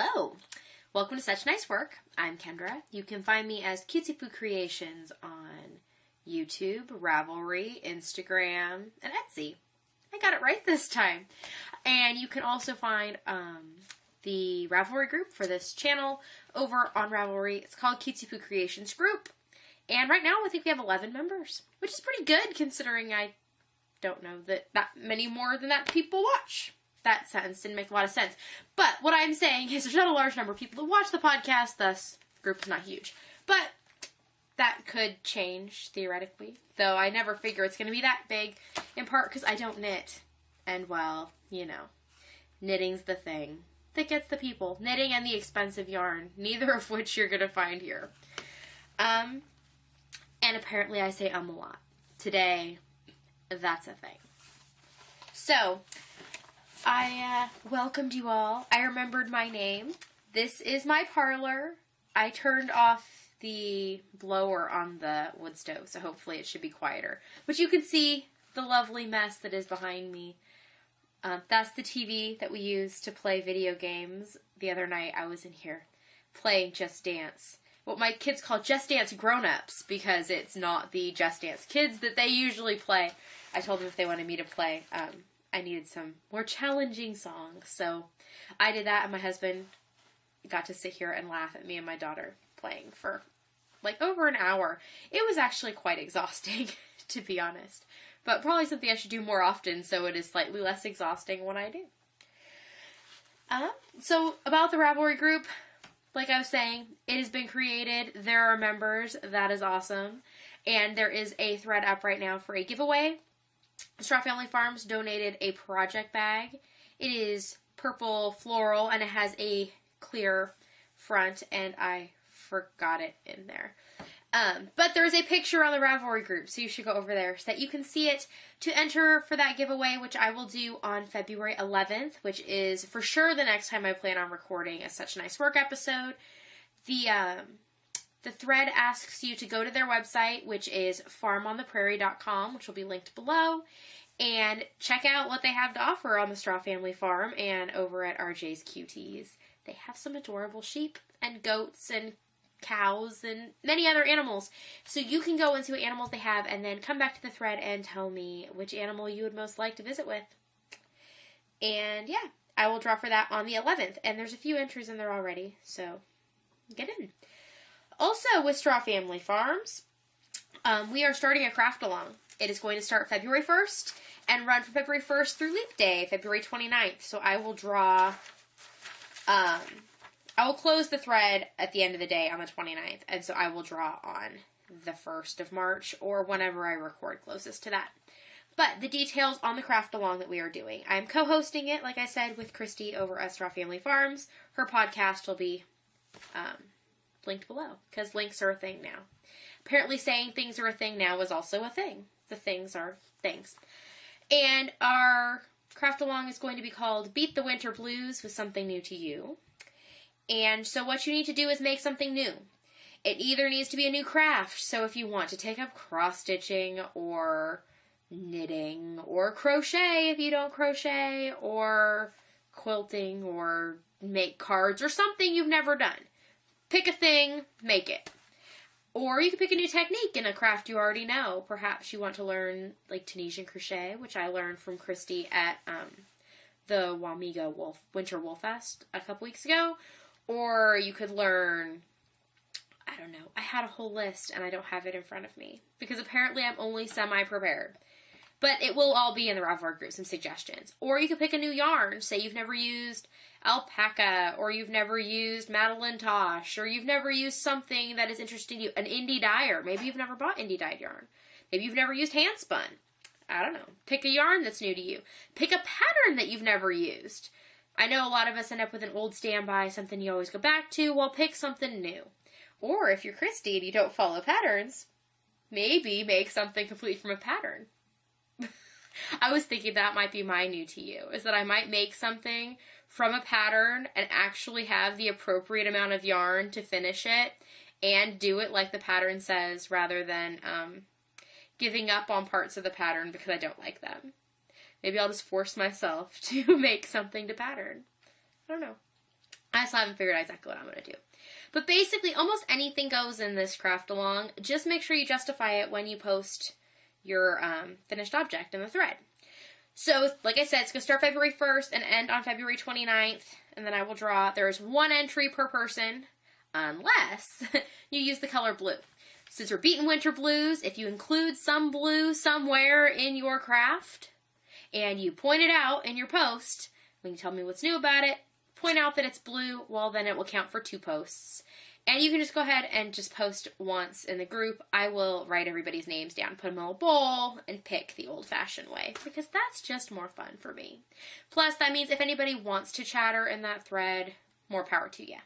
Hello! Welcome to Such Nice Work. I'm Kendra. You can find me as CutseypuCreations on YouTube, Ravelry, Instagram, and Etsy. I got it right this time. And you can also find the Ravelry group for this channel over on Ravelry. It's called CutseypuCreations Group. And right now I think we have 11 members, which is pretty good considering I don't know that many more than that people watch. That sentence didn't make a lot of sense. But what I'm saying is there's not a large number of people that watch the podcast, thus the group is not huge. But that could change, theoretically. Though I never figure it's going to be that big, in part because I don't knit. And, well, you know, knitting's the thing that gets the people. Knitting and the expensive yarn, neither of which you're going to find here. And apparently I say a lot. Today, that's a thing. So, I welcomed you all. I remembered my name. This is my parlor. I turned off the blower on the wood stove, so hopefully it should be quieter. But you can see the lovely mess that is behind me. That's the TV that we use to play video games. The other night I was in here playing Just Dance. What my kids call Just Dance Grown-Ups, because it's not the Just Dance Kids that they usually play. I told them if they wanted me to play, I needed some more challenging songs, so I did that, and my husband got to sit here and laugh at me and my daughter playing for, like, over an hour. It was actually quite exhausting, to be honest, but probably something I should do more often so it is slightly less exhausting when I do. So, about the Ravelry group, like I was saying, it has been created. There are members. That is awesome, and there is a thread up right now for a giveaway. Straw Family Farms donated a project bag. It is purple floral and it has a clear front, and I forgot it in there. But there is a picture on the Ravelry group, so you should go over there so that you can see it to enter for that giveaway, which I will do on February 11th, which is for sure the next time I plan on recording a Such Nice Work episode. The thread asks you to go to their website, which is farmontheprairie.com, which will be linked below, and check out what they have to offer on the Straw Family Farm and over at RJ's Cuties. They have some adorable sheep and goats and cows and many other animals. So you can go and see what animals they have and then come back to the thread and tell me which animal you would most like to visit with. And yeah, I will draw for that on the 11th. And there's a few entries in there already, so get in. Also, with Straw Family Farms, we are starting a craft-along. It is going to start February 1st and run from February 1st through Leap Day, February 29th. So I will draw, I will close the thread at the end of the day on the 29th, and so I will draw on the 1st of March or whenever I record closest to that. But the details on the craft-along that we are doing. I'm co-hosting it, like I said, with Christy over at Straw Family Farms. Her podcast will be linked below, because links are a thing now. Apparently saying things are a thing now is also a thing. The things are things. And our craft-along is going to be called Beat the Winter Blues with Something New to You. And so what you need to do is make something new. It either needs to be a new craft, so if you want to take up cross-stitching or knitting or crochet if you don't crochet, or quilting or make cards or something you've never done. Pick a thing, make it. Or you can pick a new technique in a craft you already know. Perhaps you want to learn, like, Tunisian crochet, which I learned from Christy at the Wamiga Winter Wool Fest a couple weeks ago. Or you could learn, I don't know, I had a whole list and I don't have it in front of me, because apparently I'm only semi-prepared. But it will all be in the Ravelry group, some suggestions. Or you could pick a new yarn. Say you've never used alpaca, or you've never used Madeline Tosh, or you've never used something that is interesting to you. An indie dyer. Maybe you've never bought indie dyed yarn. Maybe you've never used hand spun. I don't know. Pick a yarn that's new to you. Pick a pattern that you've never used. I know a lot of us end up with an old standby, something you always go back to. Well, pick something new. Or if you're Christy and you don't follow patterns, maybe make something complete from a pattern. I was thinking that might be my new to you, is that I might make something from a pattern and actually have the appropriate amount of yarn to finish it and do it like the pattern says, rather than giving up on parts of the pattern because I don't like them. Maybe I'll just force myself to make something to pattern. I don't know. I still haven't figured out exactly what I'm going to do. But basically, almost anything goes in this craft along. Just make sure you justify it when you post your finished object in the thread. So, like I said, it's going to start February 1st and end on February 29th. And then I will draw, there's 1 entry per person, unless you use the color blue. Since we're beating winter blues, if you include some blue somewhere in your craft, and you point it out in your post, when you tell me what's new about it, point out that it's blue, well then it will count for 2 posts. And you can just go ahead and just post once in the group. I will write everybody's names down, put them in a little bowl, and pick the old-fashioned way, because that's just more fun for me. Plus, that means if anybody wants to chatter in that thread, more power to you.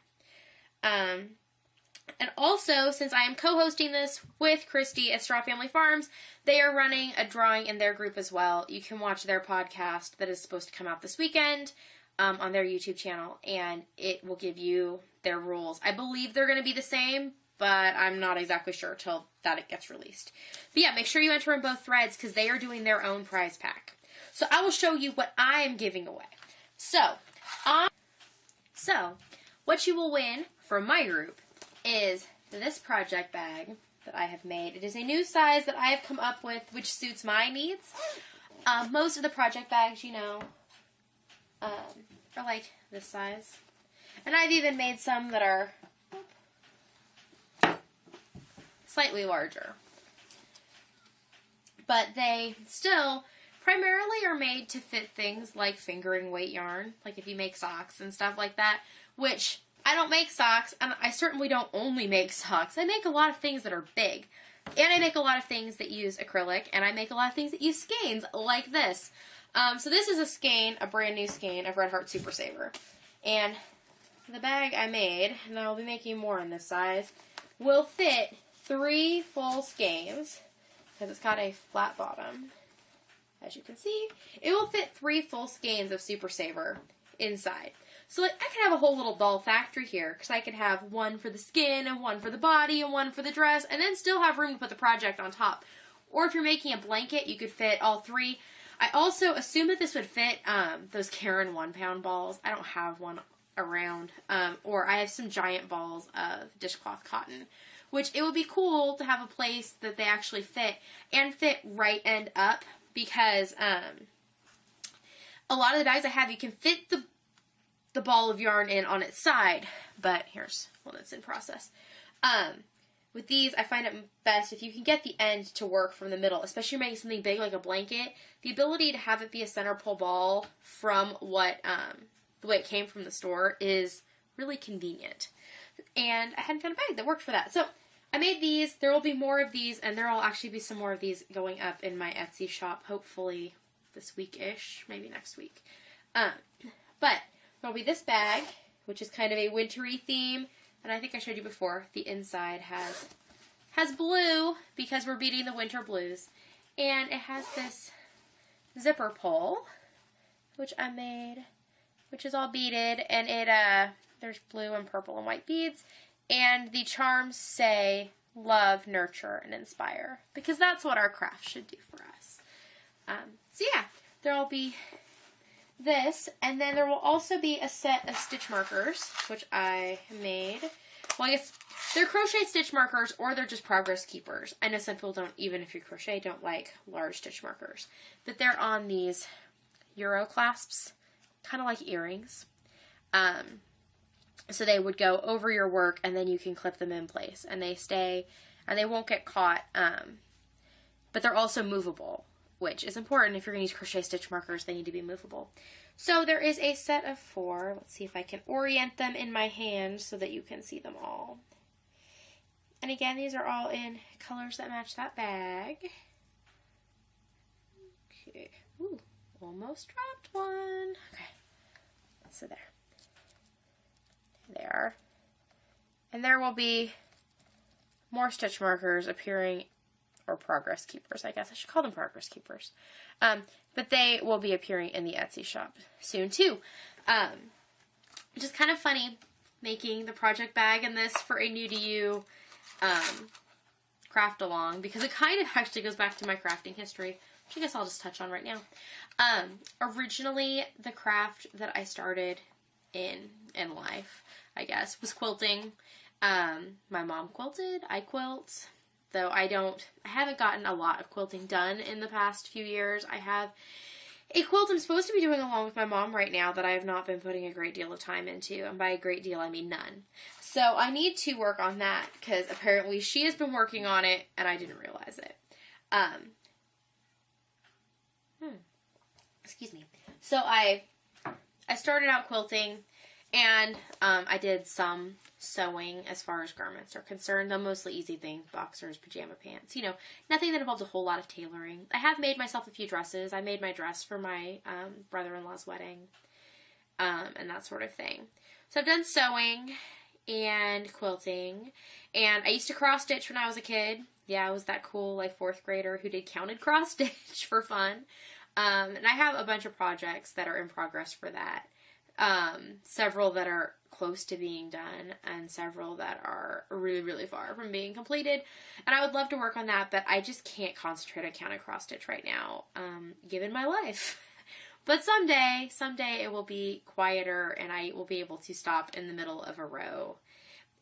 And also, since I am co-hosting this with Christy at Straw Family Farms, they are running a drawing in their group as well. You can watch their podcast that is supposed to come out this weekend on their YouTube channel, and it will give you their rules. I believe they're going to be the same, but I'm not exactly sure till that it gets released. But yeah, make sure you enter in both threads because they are doing their own prize pack. So I will show you what I am giving away. So what you will win from my group is this project bag that I have made. It is a new size that I have come up with, which suits my needs. Most of the project bags, you know, are like this size. And I've even made some that are slightly larger. But they still primarily are made to fit things like fingering weight yarn, like if you make socks and stuff like that, which I don't make socks, and I certainly don't only make socks. I make a lot of things that are big. And I make a lot of things that use acrylic, and I make a lot of things that use skeins, like this. So this is a skein, a brand new skein of Red Heart Super Saver. And the bag I made, and I will be making more in this size, will fit 3 full skeins, because it's got a flat bottom. As you can see, it will fit 3 full skeins of Super Saver inside. So like, I could have a whole little doll factory here, because I could have one for the skin, and one for the body, and one for the dress, and then still have room to put the project on top. Or if you're making a blanket, you could fit all 3. I also assume that this would fit those Karen 1-pound balls. I don't have one around. Or I have some giant balls of dishcloth cotton, which it would be cool to have a place that they actually fit, and fit right end up, because a lot of the bags I have, you can fit the ball of yarn in on its side, but here's one that's in process. With these, I find it best if you can get the end to work from the middle, especially if you're making something big like a blanket. The ability to have it be a center pull ball from what the way it came from the store is really convenient. And I hadn't found a bag that worked for that. So I made these. There will be more of these, and there will actually be some more of these going up in my Etsy shop, hopefully this week-ish, maybe next week. But there'll be this bag, which is kind of a wintry theme, and I think I showed you before, the inside has blue, because we're beating the winter blues, and it has this zipper pull, which I made, which is all beaded, and it, there's blue and purple and white beads, and the charms say, love, nurture, and inspire, because that's what our craft should do for us. So yeah, there'll be this, and then there will also be a set of stitch markers, which I made. Well, I guess they're crochet stitch markers, or they're just progress keepers. I know some people don't, even if you crochet, don't like large stitch markers. But they're on these Euro clasps, kind of like earrings. So they would go over your work, and then you can clip them in place. And they stay, and they won't get caught. But they're also movable, which is important. If you're going to use crochet stitch markers, they need to be movable. So there is a set of 4. Let's see if I can orient them in my hand so that you can see them all. And again, these are all in colors that match that bag. Okay. Ooh, almost dropped one. Okay. So there. There they are. And there will be more stitch markers appearing, or progress keepers, I guess. I should call them progress keepers. But they will be appearing in the Etsy shop soon, too. Which is kind of funny, making the project bag and this for a new-to-you craft along, because it kind of actually goes back to my crafting history, which I guess I'll just touch on right now. Originally, the craft that I started in life, I guess, was quilting. My mom quilted, I quilt, though I haven't gotten a lot of quilting done in the past few years. I have a quilt I'm supposed to be doing along with my mom right now that I have not been putting a great deal of time into, and by a great deal I mean none. So I need to work on that, because apparently she has been working on it, and I didn't realize it. Excuse me. So I started out quilting, and I did some sewing as far as garments are concerned. Though mostly easy things, boxers, pajama pants, nothing that involves a whole lot of tailoring. I have made myself a few dresses. I made my dress for my brother-in-law's wedding, and that sort of thing. So I've done sewing and quilting, and I used to cross stitch when I was a kid. Yeah, I was that cool, 4th grader who did counted cross stitch for fun. And I have a bunch of projects that are in progress for that. Several that are close to being done, and several that are really, really far from being completed. And I would love to work on that, but I just can't concentrate on counted cross stitch right now, given my life. But someday it will be quieter, and I will be able to stop in the middle of a row.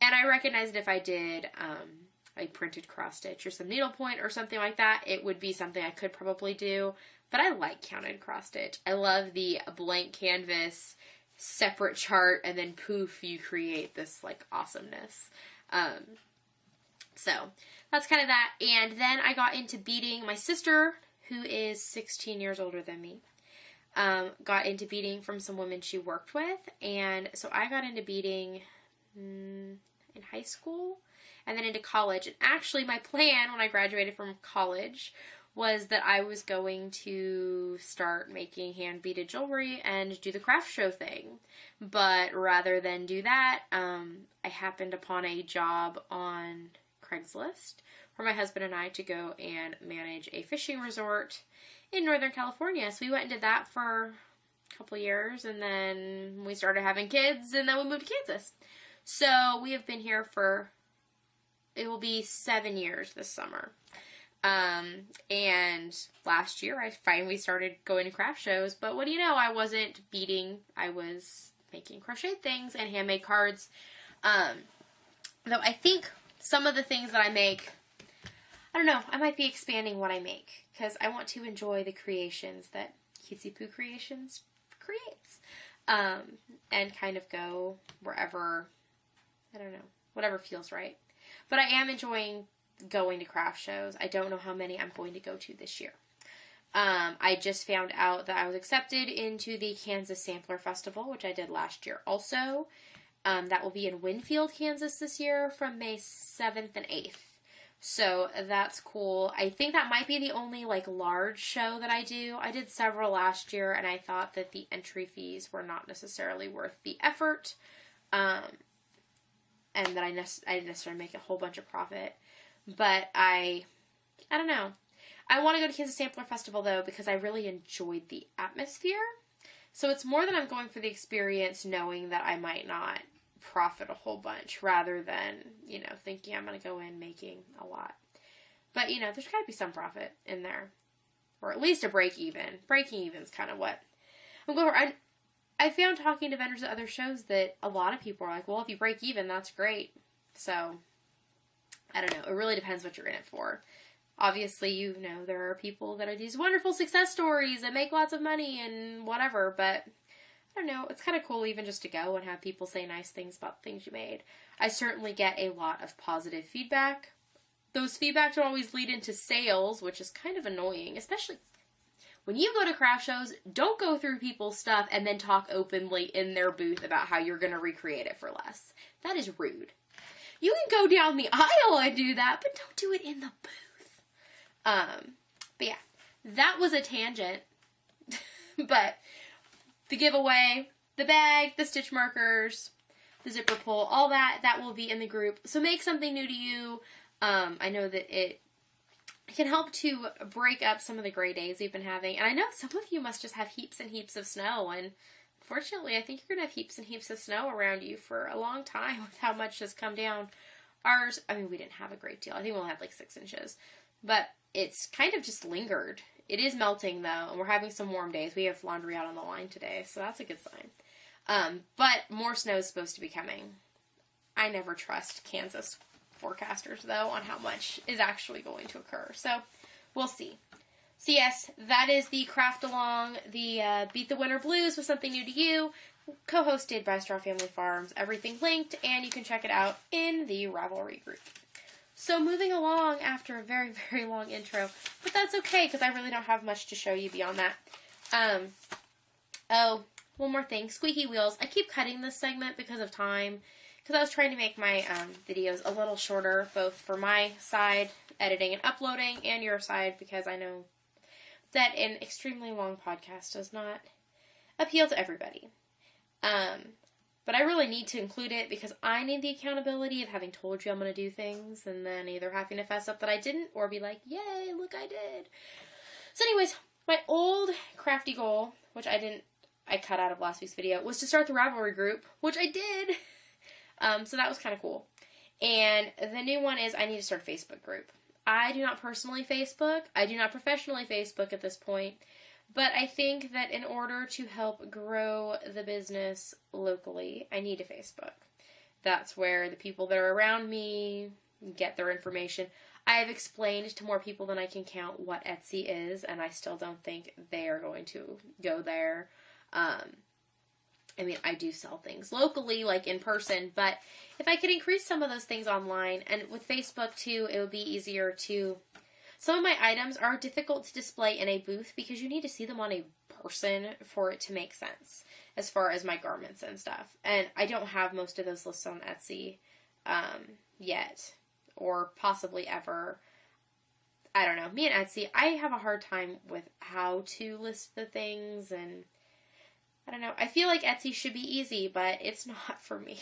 And I recognize that if I did, a printed cross stitch or some needlepoint or something like that, it would be something I could probably do. But I like counted cross stitch. I love the blank canvas, separate chart, and then poof, you create this awesomeness. So that's kind of that. And then I got into beading. My sister, who is 16 years older than me, got into beading from some women she worked with. And so I got into beading in high school and then into college. And actually my plan when I graduated from college was that I was going to start making hand-beaded jewelry and do the craft show thing. But rather than do that, I happened upon a job on Craigslist for my husband and I to go and manage a fishing resort in Northern California. So we went and did that for a couple years, and then we started having kids, and then we moved to Kansas. So we have been here for, it will be 7 years this summer. And last year I finally started going to craft shows, but what do you know, I wasn't beading, I was making crochet things and handmade cards. Though I think some of the things that I make, I don't know, I might be expanding what I make, because I want to enjoy the creations that CutseypuCreations creates, and kind of go wherever, I don't know, whatever feels right. But I am enjoying going to craft shows. I don't know how many I'm going to go to this year. I just found out that I was accepted into the Kansas Sampler Festival, which I did last year also. That will be in Winfield, Kansas this year from May 7th and 8th. So that's cool. I think that might be the only large show that I do. I did several last year, and I thought that the entry fees were not necessarily worth the effort. And that I didn't necessarily make a whole bunch of profit. But I don't know. I want to go to Kansas Sampler Festival, though, because I really enjoyed the atmosphere. So it's more that I'm going for the experience, knowing that I might not profit a whole bunch, rather than, thinking I'm going to go in making a lot. But, there's got to be some profit in there. Or at least a break even. Breaking even is kind of what I'm going for. I found talking to vendors at other shows that a lot of people are like, well, if you break even, that's great. So I don't know. It really depends what you're in it for. Obviously, there are people that are these wonderful success stories that make lots of money and whatever, but I don't know. It's kind of cool even just to go and have people say nice things about the things you made. I certainly get a lot of positive feedback. Those feedback don't always lead into sales, which is kind of annoying, especially when you go to craft shows. Don't go through people's stuff and then talk openly in their booth about how you're going to recreate it for less. That is rude. You can go down the aisle and do that, but don't do it in the booth. But yeah, that was a tangent. But the giveaway, the bag, the stitch markers, the zipper pull, all that will be in the group. So make something new to you. I know that it can help to break up some of the gray days we've been having. And I know some of you must just have heaps and heaps of snow, and fortunately, I think you're going to have heaps and heaps of snow around you for a long time with how much has come down. Ours, we didn't have a great deal. I think we only had 6 inches. But it's kind of just lingered. It is melting, though, and we're having some warm days. We have laundry out on the line today, so that's a good sign. But more snow is supposed to be coming. I never trust Kansas forecasters, though, on how much is actually going to occur. So, we'll see. So, yes, that is the Craft Along, the Beat the Winter Blues with Something New to You, co-hosted by Straw Family Farms. Everything linked, and you can check it out in the Ravelry group. So, moving along after a very, very long intro, but that's okay, because I really don't have much to show you beyond that. Oh, one more thing. Squeaky wheels. I keep cutting this segment because of time, because I was trying to make my videos a little shorter, both for my side, editing and uploading, and your side, because I know that an extremely long podcast does not appeal to everybody. But I really need to include it because I need the accountability of having told you I'm going to do things, and then either having to fess up that I didn't, or be like, yay, look, I did. So anyways, my old crafty goal, which I cut out of last week's video, was to start the Ravelry group, which I did. So that was kind of cool. And the new one is I need to start a Facebook group. I do not personally Facebook. I do not professionally Facebook at this point. But I think that in order to help grow the business locally, I need a Facebook. That's where the people that are around me get their information. I have explained to more people than I can count what Etsy is, and I still don't think they are going to go there. I mean, I do sell things locally, like in person, but if I could increase some of those things online, and with Facebook too, it would be easier to... Some of my items are difficult to display in a booth because you need to see them on a person for it to make sense, as far as my garments and stuff. And I don't have most of those lists on Etsy yet, or possibly ever. I don't know. Me and Etsy, I have a hard time with how to list the things, and I don't know. I feel like Etsy should be easy, but it's not for me.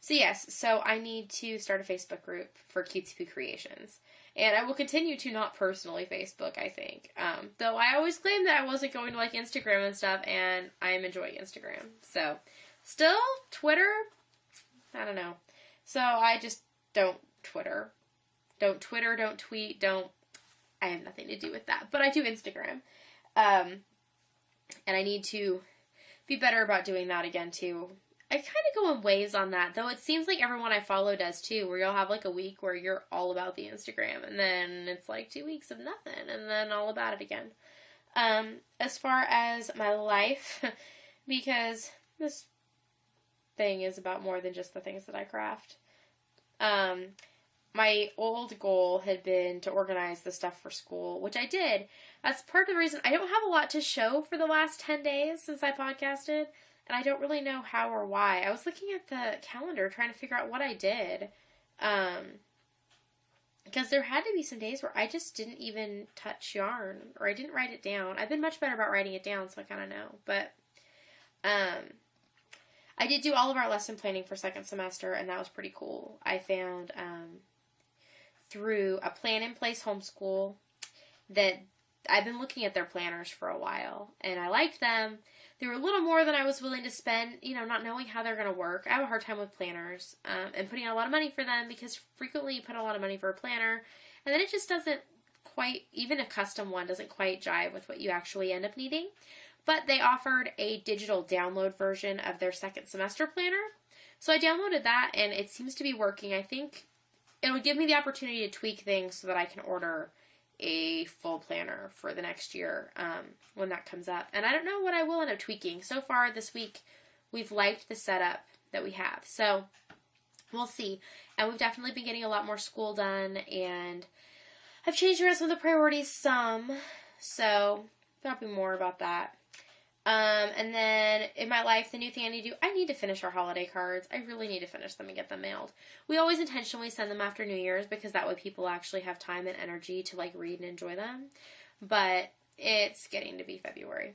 So yes, so I need to start a Facebook group for CutseypuCreations. And I will continue to not personally Facebook, I think. Though I always claimed that I wasn't going to like Instagram and stuff, and I am enjoying Instagram. So, still, Twitter, I don't know. So I just don't Twitter. Don't Twitter, don't tweet, I have nothing to do with that. But I do Instagram. And I need to be better about doing that again, too. I kind of go in waves on that, though it seems like everyone I follow does, too, where you'll have, like, a week where you're all about the Instagram, and then it's, like, 2 weeks of nothing, and then all about it again. As far as my life, because this thing is about more than just the things that I craft, my old goal had been to organize the stuff for school, which I did. That's part of the reason I don't have a lot to show for the last 10 days since I podcasted, and I don't really know how or why. I was looking at the calendar trying to figure out what I did, because there had to be some days where I just didn't even touch yarn, or I didn't write it down. I've been much better about writing it down, so I kind of know, but I did do all of our lesson planning for second semester, and that was pretty cool. I found, through a plan-in-place homeschool, that I've been looking at their planners for a while, and I liked them. They were a little more than I was willing to spend, not knowing how they're going to work. I have a hard time with planners, and putting out a lot of money for them, because frequently you put a lot of money for a planner, and then it just doesn't quite, even a custom one, doesn't quite jive with what you actually end up needing. But they offered a digital download version of their second semester planner, so I downloaded that, and it seems to be working. I think it'll give me the opportunity to tweak things so that I can order a full planner for the next year when that comes up. And I don't know what I will end up tweaking. So far this week, we've liked the setup that we have. So we'll see. And we've definitely been getting a lot more school done. And I've changed around some of the priorities some. So there'll be more about that. And then in my life, the new thing I need to finish our holiday cards. I really need to finish them and get them mailed. We always intentionally send them after New Year's because that way people actually have time and energy to read and enjoy them. But it's getting to be February.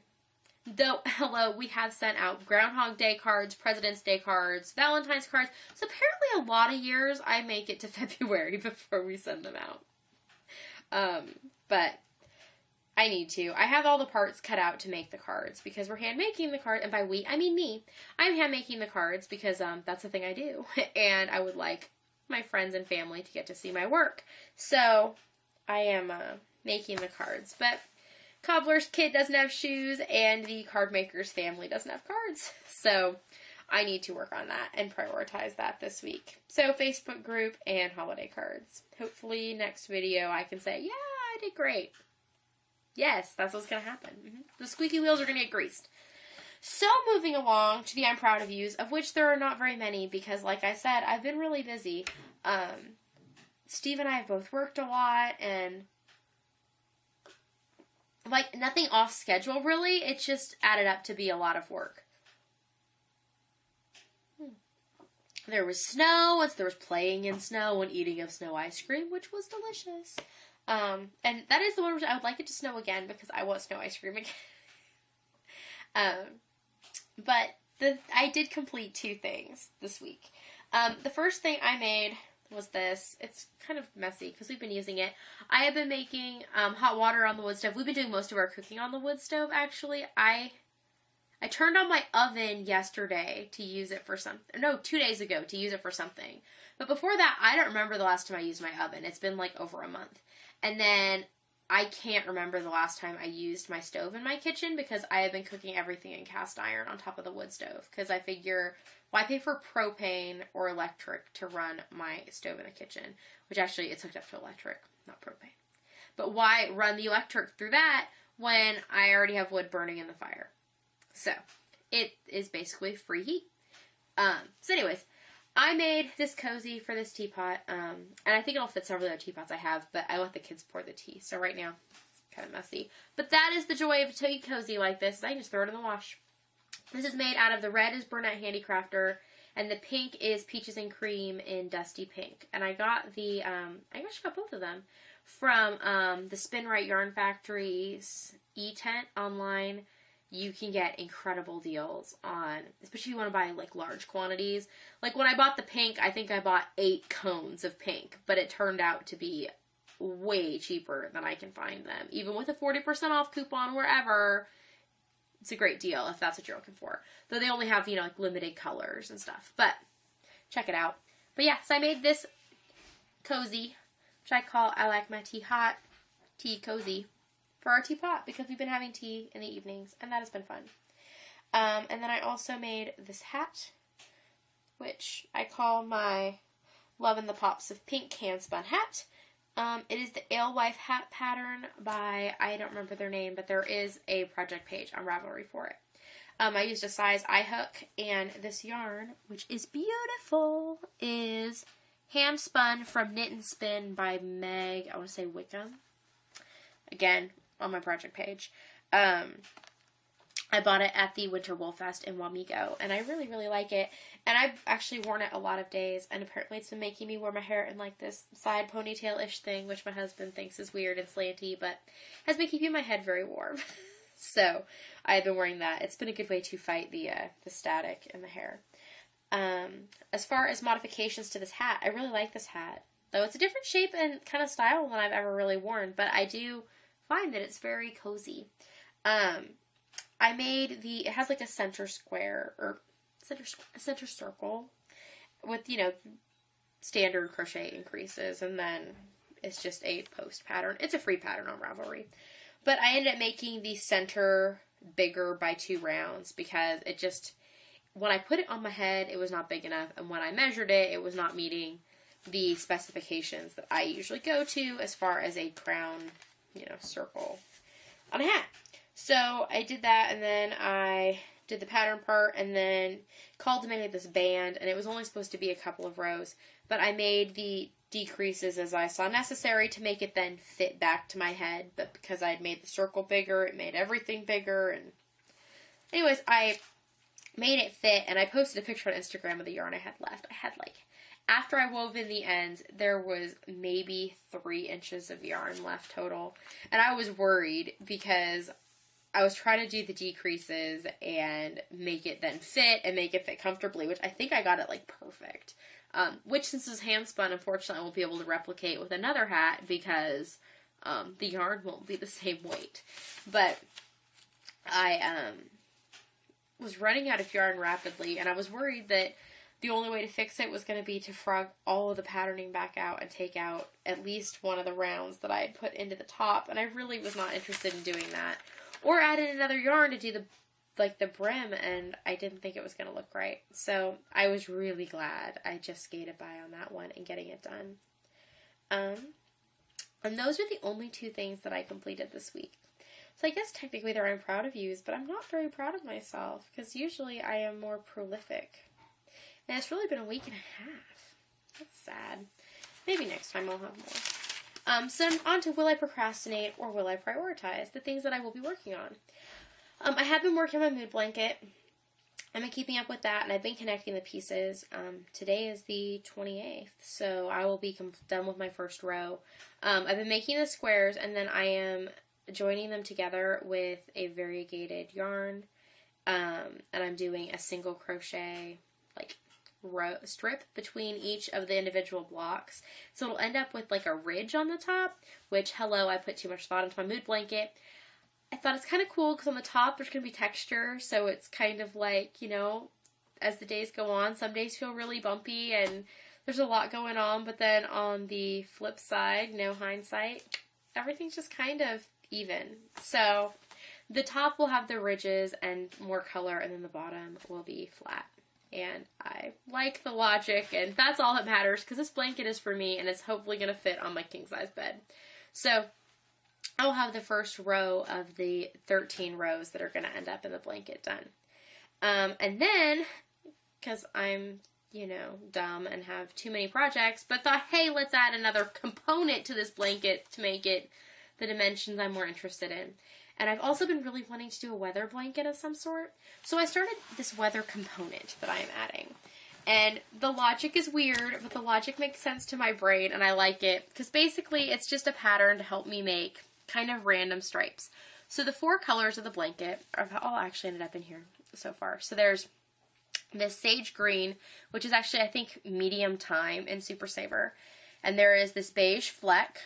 Though, hello, we have sent out Groundhog Day cards, President's Day cards, Valentine's cards. So apparently a lot of years I make it to February before we send them out. But I need to. I have all the parts cut out to make the cards because we're hand making the card, and by we, I mean me. I'm hand making the cards because that's the thing I do, and I would like my friends and family to get to see my work. So I am making the cards, but cobbler's kid doesn't have shoes, and the card maker's family doesn't have cards. So I need to work on that and prioritize that this week. So Facebook group and holiday cards. Hopefully next video I can say, yeah, I did great. Yes, that's what's going to happen. The squeaky wheels are going to get greased. So moving along to the I'm proud of yous, of which there are not very many because, like I said, I've been really busy. Steve and I have both worked a lot, and like nothing off schedule really. It just added up to be a lot of work. There was snow, there was playing in snow and eating of snow ice cream, which was delicious. And that is the one which I would like it to snow again because I want snow ice cream again. But I did complete 2 things this week. The first thing I made was this. It's kind of messy because we've been using it. I have been making hot water on the wood stove. We've been doing most of our cooking on the wood stove, actually. I turned on my oven yesterday to use it for something. No, 2 days ago to use it for something. But before that, I don't remember the last time I used my oven. It's been like over a month. And then I can't remember the last time I used my stove in my kitchen because I have been cooking everything in cast iron on top of the wood stove. Because I figure, why pay for propane or electric to run my stove in the kitchen? Which actually, it's hooked up to electric, not propane. But why run the electric through that when I already have wood burning in the fire? So, it is basically free heat. So anyways, I made this cozy for this teapot, and I think it'll fit several other teapots I have, but I let the kids pour the tea, so right now, it's kind of messy. But that is the joy of a tea cozy like this, I can just throw it in the wash. This is made out of the red is Burnett Handicrafter, and the pink is Peaches and Cream in Dusty Pink. And I got the, I actually got both of them from the Spin Right Yarn Factory's e-tent online. You can get incredible deals on, especially if you want to buy like large quantities. Like when I bought the pink, I think I bought 8 cones of pink, but it turned out to be way cheaper than I can find them. Even with a 40% off coupon wherever, it's a great deal if that's what you're looking for. Though they only have, you know, like limited colors and stuff, but check it out. But yeah, so I made this cozy, which I like my tea hot, tea cozy, for our teapot because we've been having tea in the evenings and that has been fun. And then I also made this hat, which I call my Lovin' the Pops of Pink hand-spun hat. It is the Alewife hat pattern by, I don't remember their name, but there is a project page on Ravelry for it. I used a size eye hook, and this yarn, which is beautiful, is hand spun from Knit and Spin by Meg, I want to say Wickham. Again, on my project page. I bought it at the Winter Wool Fest in Wamego, and I really, really like it. And I've actually worn it a lot of days, and apparently it's been making me wear my hair in like this side ponytail-ish thing, which my husband thinks is weird and slanty, but has been keeping my head very warm. So I've been wearing that. It's been a good way to fight the static in the hair. As far as modifications to this hat, I really like this hat. Though it's a different shape and kind of style than I've ever really worn, but I do find that it's very cozy. I made it has like a center square, or center circle with, you know, standard crochet increases, and then it's just a post pattern. It's a free pattern on Ravelry. But I ended up making the center bigger by 2 rounds because it just, when I put it on my head, it was not big enough, and when I measured it, it was not meeting the specifications that I usually go to as far as a crown, you know, circle on a hat. So I did that, and then I did the pattern part, and then called to make this band, and it was only supposed to be a couple of rows, but I made the decreases as I saw necessary to make it then fit back to my head, but because I had made the circle bigger, it made everything bigger, and anyways, I made it fit, and I posted a picture on Instagram of the yarn I had left. I had like, after I wove in the ends, there was maybe 3 inches of yarn left total, and I was worried because I was trying to do the decreases and make it then fit and make it fit comfortably, which I think I got it like perfect. Which, since it's hand spun, unfortunately I won't be able to replicate with another hat because the yarn won't be the same weight. But I was running out of yarn rapidly, and I was worried that the only way to fix it was going to be to frog all of the patterning back out and take out at least one of the rounds that I had put into the top, and I really was not interested in doing that. Or add in another yarn to do the brim, and I didn't think it was going to look right. So I was really glad I just skated by on that one and getting it done. And those are the only 2 things that I completed this week. So I guess technically they're I'm proud of yous, but I'm not very proud of myself, because usually I am more prolific. And it's really been a week and a half. That's sad. Maybe next time I'll have more. So on to will I procrastinate or will I prioritize? The things that I will be working on. I have been working on my mood blanket. I've been keeping up with that, and I've been connecting the pieces. Today is the 28th, so I will be done with my first row. I've been making the squares, and then I am joining them together with a variegated yarn, and I'm doing a single crochet row strip between each of the individual blocks, so it'll end up with like a ridge on the top, which, hello, I put too much thought into my mood blanket. I thought it's kind of cool because on the top there's going to be texture, so it's kind of like, you know, as the days go on, some days feel really bumpy and there's a lot going on, but then on the flip side, no hindsight, everything's just kind of even. So the top will have the ridges and more color, and then the bottom will be flat. And I like the logic, and that's all that matters, because this blanket is for me, and it's hopefully going to fit on my king-size bed. So I'll have the first row of the 13 rows that are going to end up in the blanket done. And then, because I'm, you know, dumb and have too many projects, but thought, hey, let's add another component to this blanket to make it the dimensions I'm more interested in. And I've also been really wanting to do a weather blanket of some sort. So I started this weather component that I am adding. And the logic is weird, but the logic makes sense to my brain, and I like it. Because basically, it's just a pattern to help me make kind of random stripes. So the 4 colors of the blanket are all actually ended up in here so far. So there's this sage green, which is actually, I think, medium thyme in Super Saver. And there is this beige fleck.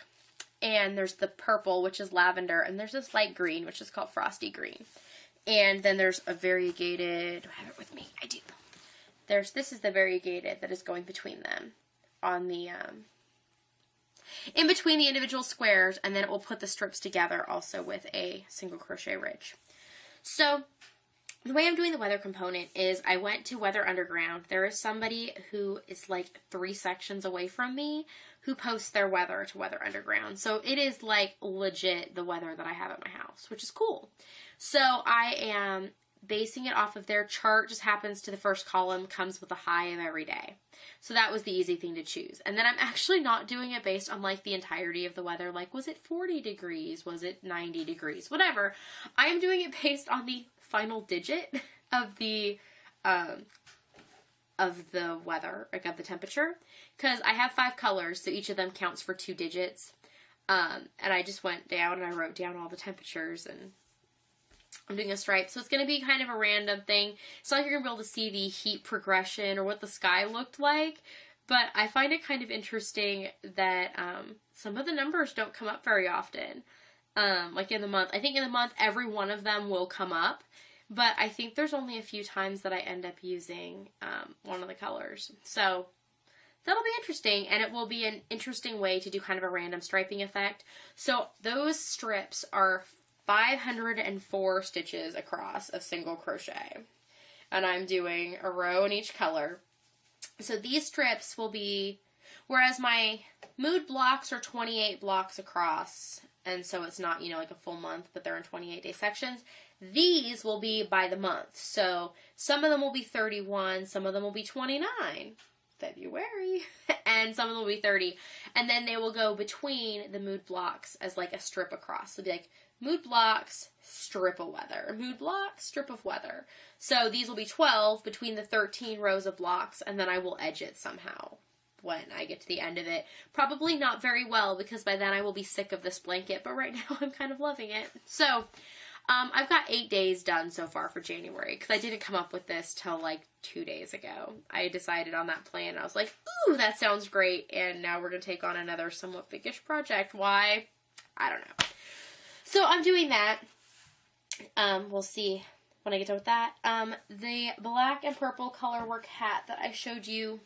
And there's the purple, which is lavender, and there's this light green, which is called frosty green. And then there's a variegated, do I have it with me? I do. This is the variegated that is going between them on the, in between the individual squares, and then it will put the strips together also with a single crochet ridge. So the way I'm doing the weather component is I went to Weather Underground. There is somebody who is like 3 sections away from me who posts their weather to Weather Underground. So it is like legit the weather that I have at my house, which is cool. So I am basing it off of their chart. Just happens to the first column comes with a high of every day. So that was the easy thing to choose. And then I'm actually not doing it based on like the entirety of the weather. Like, was it 40 degrees? Was it 90 degrees? Whatever. I am doing it based on the final digit of the weather, like of the temperature, because I have 5 colors, so each of them counts for 2 digits. And I just went down and I wrote down all the temperatures, and I'm doing a stripe. So it's going to be kind of a random thing. It's not like you're going to be able to see the heat progression or what the sky looked like, but I find it kind of interesting that some of the numbers don't come up very often. Like in the month, I think in the month every one of them will come up, but I think there's only a few times that I end up using one of the colors. So that'll be interesting, and it will be an interesting way to do kind of a random striping effect. So those strips are 504 stitches across of single crochet, and I'm doing a row in each color. So these strips will be, whereas my mood blocks are 28 blocks across, and so it's not, you know, like a full month, but they're in 28-day sections. These will be by the month. So some of them will be 31, some of them will be 29, February, and some of them will be 30. And then they will go between the mood blocks as like a strip across. So it'll be like mood blocks, strip of weather, mood block, strip of weather. So these will be 12 between the 13 rows of blocks, and then I will edge it somehow when I get to the end of it. Probably not very well, because by then I will be sick of this blanket, but right now I'm kind of loving it. So I've got 8 days done so far for January, because I didn't come up with this till like 2 days ago. I decided on that plan. I was like, ooh, that sounds great, and now we're going to take on another somewhat biggish project. Why? I don't know. So I'm doing that. We'll see when I get done with that. The black and purple color work hat that I showed you,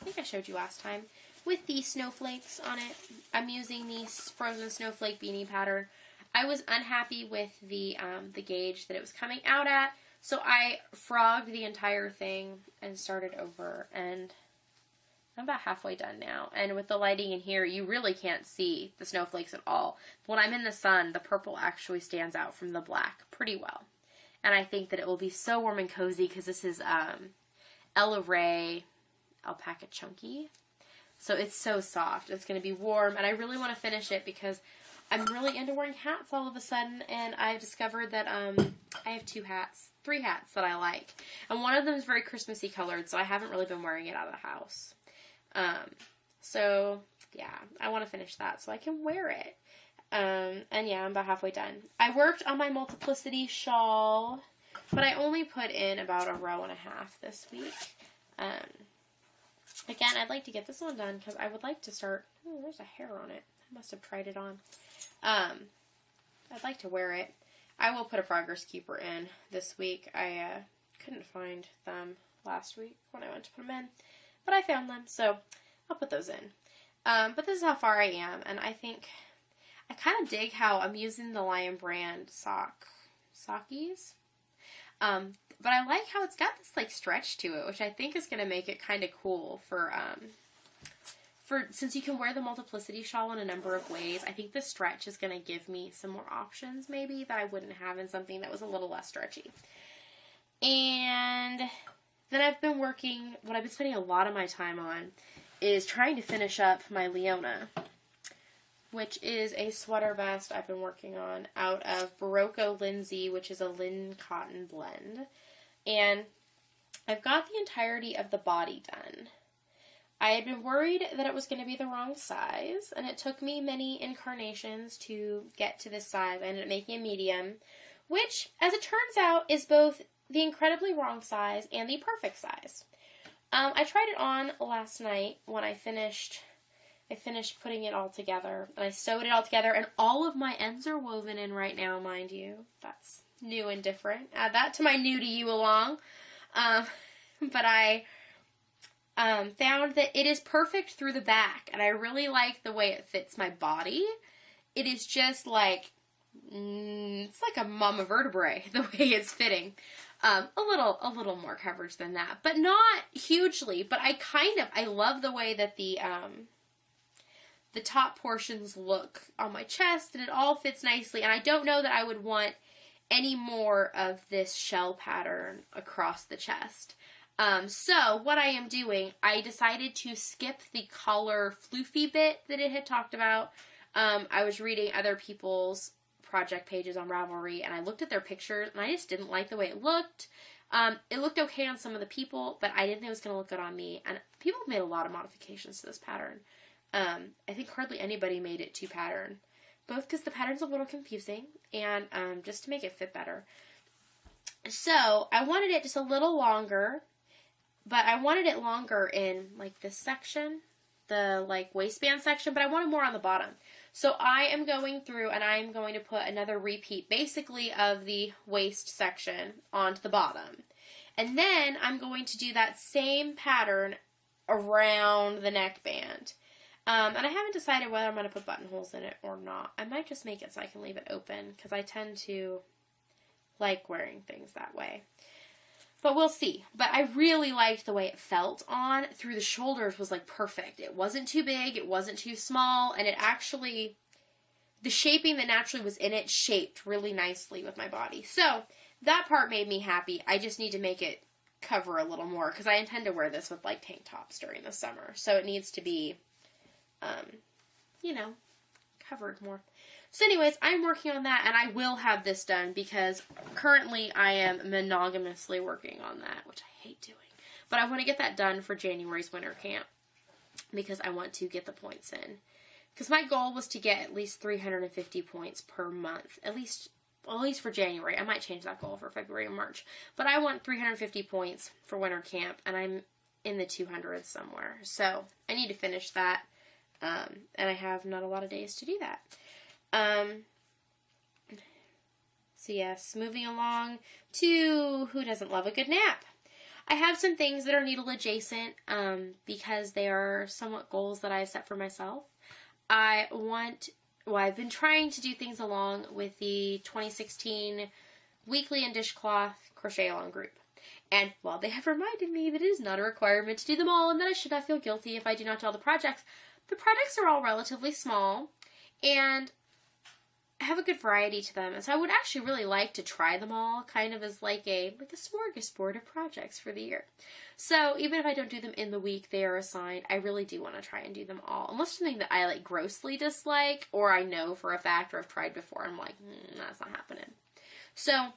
I think I showed you last time, with the snowflakes on it. I'm using the frozen snowflake beanie pattern. I was unhappy with the gauge that it was coming out at, so I frogged the entire thing and started over, and I'm about halfway done now. And with the lighting in here, you really can't see the snowflakes at all. When I'm in the sun, the purple actually stands out from the black pretty well. And I think that it will be so warm and cozy because this is Ella Ray Alpaca Chunky. So it's so soft. It's going to be warm, and I really want to finish it because I'm really into wearing hats all of a sudden, and I've discovered that I have three hats that I like. And one of them is very Christmassy colored, so I haven't really been wearing it out of the house. So, yeah, I want to finish that so I can wear it. And yeah, I'm about halfway done. I worked on my Multiplicity shawl, but I only put in about a row and a half this week. Again, I'd like to get this one done because I would like to start... Oh, there's a hair on it. I must have tried it on. I'd like to wear it. I will put a progress keeper in this week. I couldn't find them last week when I went to put them in, but I found them, so I'll put those in. But this is how far I am, and I think I kind of dig how I'm using the Lion Brand sockies. But I like how it's got this like stretch to it, which I think is going to make it kind of cool for since you can wear the Multiplicity shawl in a number of ways. I think the stretch is going to give me some more options maybe that I wouldn't have in something that was a little less stretchy. And then I've been working, what I've been spending a lot of my time on is trying to finish up my Leona, which is a sweater vest I've been working on out of Barocco Lindsay, which is a linen cotton blend. And I've got the entirety of the body done. I had been worried that it was going to be the wrong size, and it took me many incarnations to get to this size. I ended up making a medium, which, as it turns out, is both the incredibly wrong size and the perfect size. I tried it on last night when I finished putting it all together, and I sewed it all together, and all of my ends are woven in right now, mind you. That's new and different. Add that to my new to you along. But I found that it is perfect through the back, and I really like the way it fits my body. It is just like, it's like a mama vertebrae, the way it's fitting. A little more coverage than that, but not hugely. But I love the way that the top portions look on my chest, and it all fits nicely. And I don't know that I would want any more of this shell pattern across the chest. So what I am doing, I decided to skip the collar floofy bit that it had talked about. I was reading other people's project pages on Ravelry, and I looked at their pictures, and I just didn't like the way it looked. It looked okay on some of the people, but I didn't think it was going to look good on me. And people have made a lot of modifications to this pattern. I think hardly anybody made it to pattern, both because the pattern's a little confusing and just to make it fit better. So I wanted it just a little longer, but I wanted it longer in like this section, the like waistband section, but I wanted more on the bottom. So I am going through and I am going to put another repeat basically of the waist section onto the bottom. And then I'm going to do that same pattern around the neckband. And I haven't decided whether I'm going to put buttonholes in it or not. I might just make it so I can leave it open because I tend to like wearing things that way. But we'll see. But I really liked the way it felt on through the shoulders was like perfect. It wasn't too big, it wasn't too small, and it actually, the shaping that naturally was in it shaped really nicely with my body. So that part made me happy. I just need to make it cover a little more because I intend to wear this with like tank tops during the summer. So it needs to be, covered more. So anyways, I'm working on that, and I will have this done because currently I am monogamously working on that, which I hate doing. But I want to get that done for January's winter camp because I want to get the points in. Because my goal was to get at least 350 points per month, at least for January. I might change that goal for February and March. But I want 350 points for winter camp, and I'm in the 200s somewhere. So I need to finish that, and I have not a lot of days to do that. So yes, moving along to who doesn't love a good nap. I have some things that are needle adjacent because they are somewhat goals that I've set for myself. I've been trying to do things along with the 2016 weekly and dishcloth crochet along group. And while they have reminded me that it is not a requirement to do them all and that I should not feel guilty if I do not do all the projects are all relatively small and have a good variety to them. And so I would actually really like to try them all kind of as like a smorgasbord of projects for the year. So even if I don't do them in the week they are assigned, I really do want to try and do them all. Unless something that I like grossly dislike or I know for a fact or I've tried before, I'm like, that's not happening. So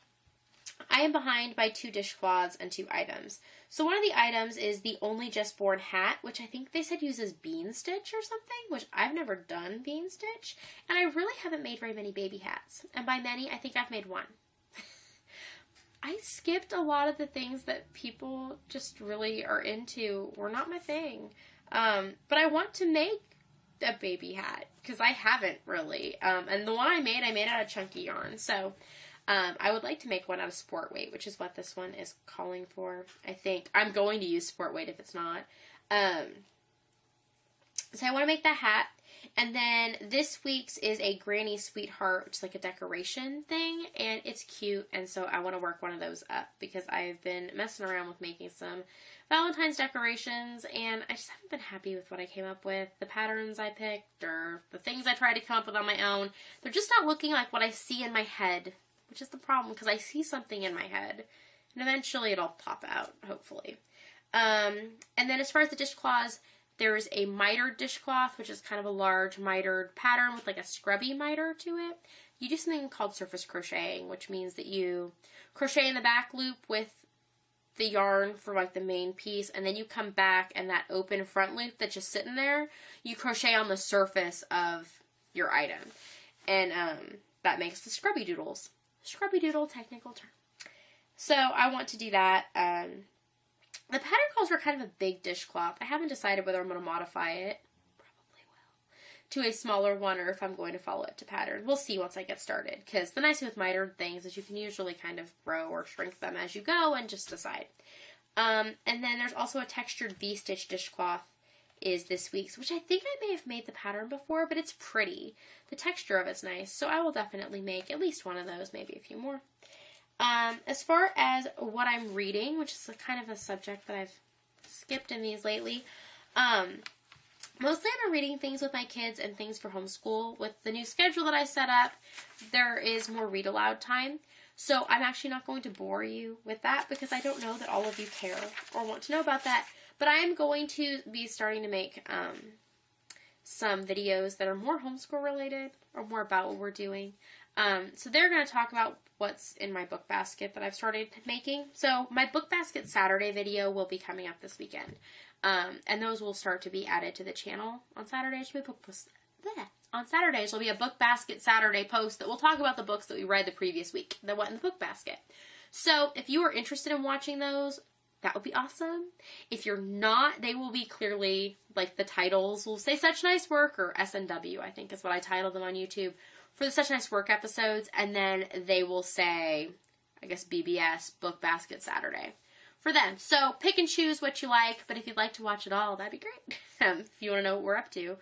I am behind by 2 dishcloths and 2 items. So one of the items is the Only Just Born hat, which I think they said uses bean stitch or something, which I've never done bean stitch, and I really haven't made very many baby hats. And by many, I think I've made 1. I skipped a lot of the things that people just really are into. Were not my thing. But I want to make a baby hat, because I haven't really. And the one I made out of chunky yarn, so I would like to make one out of sport weight, which is what this one is calling for, I think. I'm going to use sport weight if it's not. So I want to make that hat. And then this week's is a Granny Sweetheart, which is like a decoration thing, and it's cute, and so I want to work one of those up because I've been messing around with making some Valentine's decorations, and I just haven't been happy with what I came up with. The patterns I picked, or the things I tried to come up with on my own, they're just not looking like what I see in my head, which is the problem, because I see something in my head, and eventually it'll pop out, hopefully. And then as far as the dishcloths, there is a mitered dishcloth, which is kind of a large mitered pattern with like a scrubby miter to it. You do something called surface crocheting, which means that you crochet in the back loop with the yarn for like the main piece, and then you come back and that open front loop that's just sitting there, you crochet on the surface of your item. And that makes the scrubby doodles. Scrubby doodle, technical term. So I want to do that. The pattern calls for kind of a big dishcloth. I haven't decided whether I'm going to modify it, probably will, to a smaller one or if I'm going to follow it to pattern. We'll see once I get started, because the nice thing with mitered things is you can usually kind of grow or shrink them as you go and just decide. And then there's also a textured V-stitch dishcloth is this week's, which I think I may have made the pattern before, but it's pretty. The texture of it's nice, so I will definitely make at least one of those, maybe a few more. As far as what I'm reading, which is kind of a subject that I've skipped in these lately, mostly I've been reading things with my kids and things for homeschool. With the new schedule that I set up, there is more read aloud time. So I'm actually not going to bore you with that because I don't know that all of you care or want to know about that. But I am going to be starting to make some videos that are more homeschool related or more about what we're doing. So they're going to talk about what's in my book basket that I've started making. So my book basket Saturday video will be coming up this weekend. And those will start to be added to the channel on Saturdays. On Saturdays will be a book basket Saturday post that will talk about the books that we read the previous week that went in the book basket. So if you are interested in watching those, that would be awesome. If you're not, they will be clearly, like the titles will say Such Nice Work, or SNW, I think is what I titled them on YouTube, for the Such Nice Work episodes, and then they will say, I guess, BBS, Book Basket Saturday, for them. So pick and choose what you like, but if you'd like to watch it all, that'd be great. If you want to know what we're up to.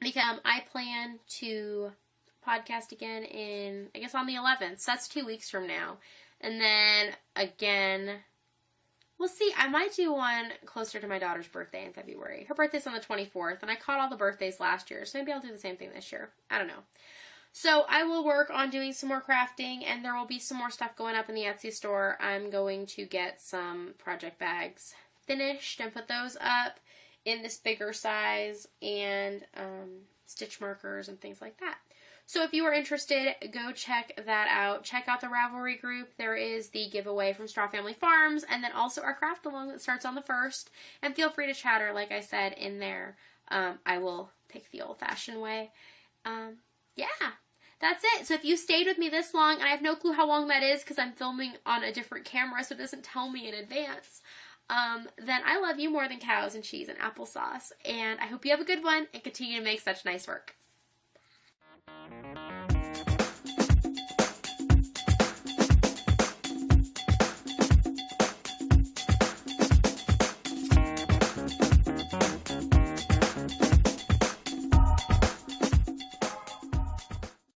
Because I plan to podcast again in, I guess, on the 11th, so that's 2 weeks from now. And then, again, we'll see. I might do one closer to my daughter's birthday in February. Her birthday's on the 24th, and I caught all the birthdays last year, so maybe I'll do the same thing this year. I don't know. So I will work on doing some more crafting, and there will be some more stuff going up in the Etsy store. I'm going to get some project bags finished and put those up in this bigger size, and stitch markers and things like that. So if you are interested, go check that out. Check out the Ravelry group. There is the giveaway from Straw Family Farms, and then also our craft along that starts on the 1st. And feel free to chatter, like I said, in there. I will pick the old-fashioned way. Yeah, that's it. So if you stayed with me this long, and I have no clue how long that is because I'm filming on a different camera, so it doesn't tell me in advance, then I love you more than cows and cheese and applesauce. And I hope you have a good one and continue to make such nice work.